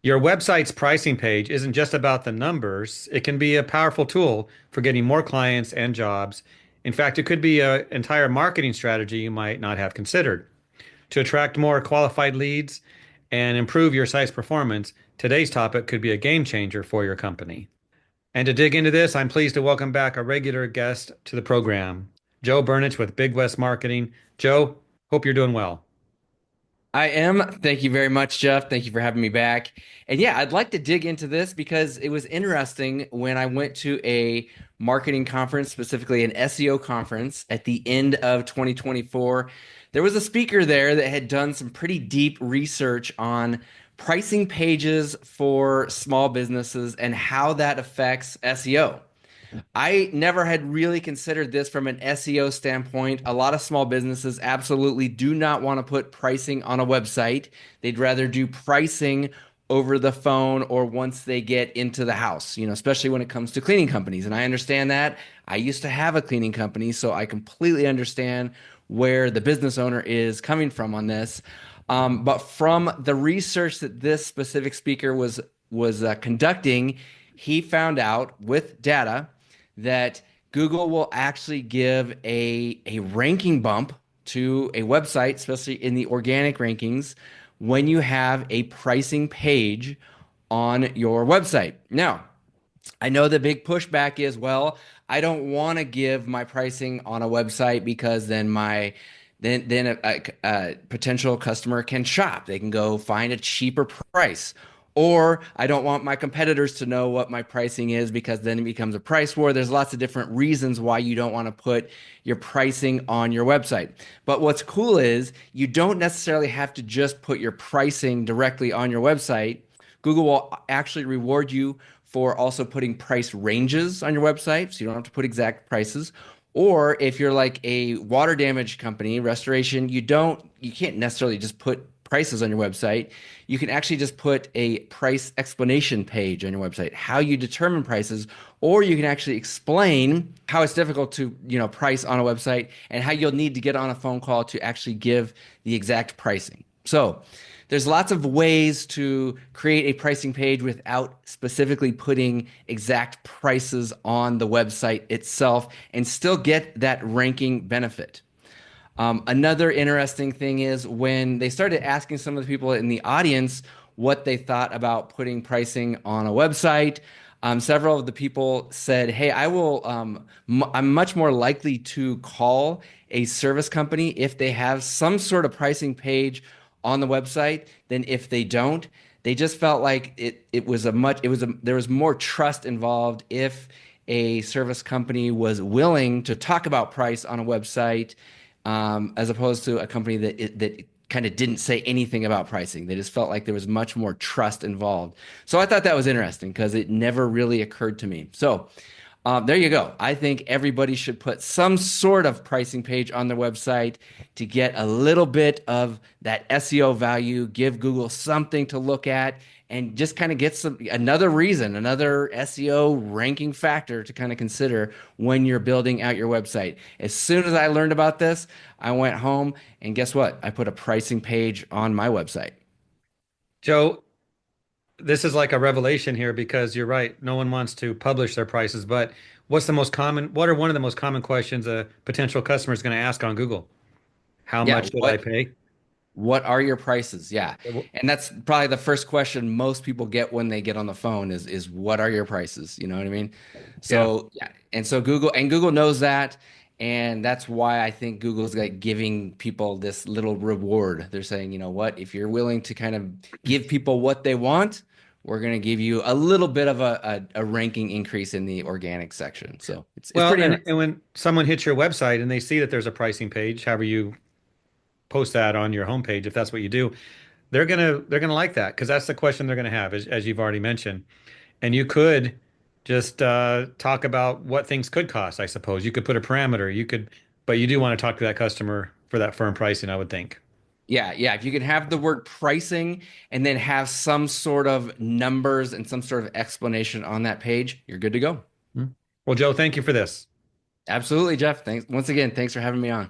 Your website's pricing page isn't just about the numbers. It can be a powerful tool for getting more clients and jobs. In fact, it could be an entire marketing strategy you might not have considered. To attract more qualified leads and improve your site's performance, today's topic could be a game changer for your company. And to dig into this, I'm pleased to welcome back a regular guest to the program, Joe Burnich with Big West Marketing. Joe, hope you're doing well. I am. Thank you very much, Jeff. Thank you for having me back. And yeah, I'd like to dig into this because it was interesting when I went to a marketing conference, specifically an SEO conference at the end of 2024. There was a speaker there that had done some pretty deep research on pricing pages for small businesses and how that affects SEO. I never had really considered this from an SEO standpoint. A lot of small businesses absolutely do not want to put pricing on a website. They'd rather do pricing over the phone or once they get into the house, especially when it comes to cleaning companies. And I understand that. I used to have a cleaning company, so I completely understand where the business owner is coming from on this. But from the research that this specific speaker was conducting, he found out with data that Google will actually give a ranking bump to a website, especially in the organic rankings, when you have a pricing page on your website. Now, I know the big pushback is, well, I don't want to give my pricing on a website because then a potential customer can shop. They can go find a cheaper price. Or I don't want my competitors to know what my pricing is because then it becomes a price war. There's lots of different reasons why you don't want to put your pricing on your website. But what's cool is you don't necessarily have to just put your pricing directly on your website. Google will actually reward you for also putting price ranges on your website, so you don't have to put exact prices. Or if you're like a water damage company, restoration, you can't necessarily just put prices on your website. You can actually just put a price explanation page on your website, how you determine prices, or you can actually explain how it's difficult to, price on a website and how you'll need to get on a phone call to actually give the exact pricing. So there's lots of ways to create a pricing page without specifically putting exact prices on the website itself and still get that ranking benefit. Another interesting thing is when they started asking some of the people in the audience what they thought about putting pricing on a website. Several of the people said, "Hey, I'm much more likely to call a service company if they have some sort of pricing page on the website than if they don't." They just felt like there was more trust involved if a service company was willing to talk about price on a website, as opposed to a company that kind of didn't say anything about pricing. They just felt like there was much more trust involved. So I thought that was interesting because it never really occurred to me. So there you go. I think everybody should put some sort of pricing page on their website to get a little bit of that SEO value, give Google something to look at, and just kind of get another SEO ranking factor to kind of consider when you're building out your website. As soon as I learned about this, I went home and guess what? I put a pricing page on my website. Joe, this is like a revelation here because you're right. No one wants to publish their prices, but what are one of the most common questions a potential customer is going to ask on Google? How Yeah, much should I pay? what are your prices? Yeah. And that's probably the first question most people get when they get on the phone is what are your prices? You know what I mean? Yeah. So yeah. And so Google knows that. And that's why I think Google's like giving people this little reward. They're saying, you know what, if you're willing to kind of give people what they want, we're going to give you a little bit of a ranking increase in the organic section. So it's Well, pretty interesting. and when someone hits your website and they see that there's a pricing page, however you post that on your homepage, if that's what you do, they're gonna like that because that's the question they're gonna have, as you've already mentioned. And you could just talk about what things could cost, I suppose. You could put a parameter. But you do want to talk to that customer for that firm pricing, I would think. Yeah, yeah. If you can have the word pricing and then have some sort of numbers and some sort of explanation on that page, you're good to go. Hmm. Well, Joe, thank you for this. Absolutely, Jeff. Thanks once again. Thanks for having me on.